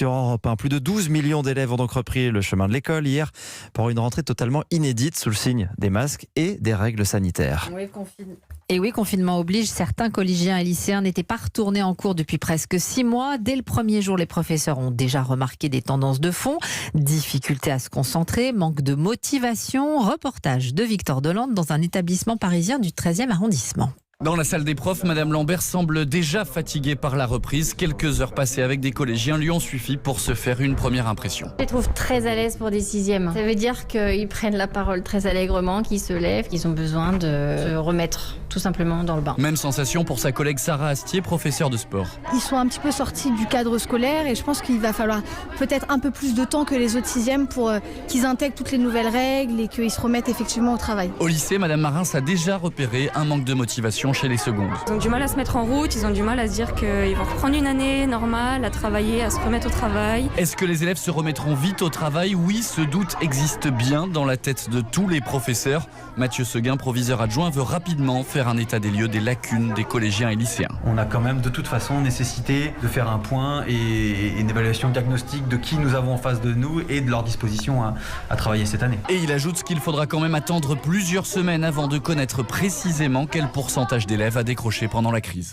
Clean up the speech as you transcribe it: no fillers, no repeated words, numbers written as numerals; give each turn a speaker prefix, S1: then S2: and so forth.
S1: sur Europe 1. Plus de 12 millions d'élèves ont donc repris le chemin de l'école hier pour une rentrée totalement inédite sous le signe des masques et des règles sanitaires.
S2: Oui, confinement oblige, certains collégiens et lycéens n'étaient pas retournés en cours depuis presque 6 mois. Dès le premier jour, les professeurs ont déjà remarqué des tendances de fond, difficulté à se concentrer, manque de motivation. Reportage de Victor Delande dans un établissement parisien du 13e arrondissement.
S3: Dans la salle des profs, Madame Lambert semble déjà fatiguée par la reprise. Quelques heures passées avec des collégiens lui ont suffi pour se faire une première impression.
S4: Je les trouve très à l'aise pour des sixièmes. Ça veut dire qu'ils prennent la parole très allègrement, qu'ils se lèvent, qu'ils ont besoin de se remettre tout simplement dans le bain.
S3: Même sensation pour sa collègue Sarah Astier, professeure de sport.
S5: Ils sont un petit peu sortis du cadre scolaire et je pense qu'il va falloir peut-être un peu plus de temps que les autres sixièmes pour qu'ils intègrent toutes les nouvelles règles et qu'ils se remettent effectivement au travail.
S3: Au lycée, Madame Marins a déjà repéré un manque de motivation chez les secondes.
S6: Ils ont du mal à se mettre en route, ils ont du mal à se dire qu'ils vont reprendre une année normale, à travailler, à se remettre au travail.
S3: Est-ce que les élèves se remettront vite au travail? Oui, ce doute existe bien dans la tête de tous les professeurs. Mathieu Seguin, proviseur adjoint, veut rapidement faire un état des lieux des lacunes des collégiens et lycéens.
S7: On a quand même de toute façon nécessité de faire un point et une évaluation diagnostique de qui nous avons en face de nous et de leur disposition à travailler cette année.
S3: Et il ajoute qu'il faudra quand même attendre plusieurs semaines avant de connaître précisément quel pourcentage d'élèves a décroché pendant la crise.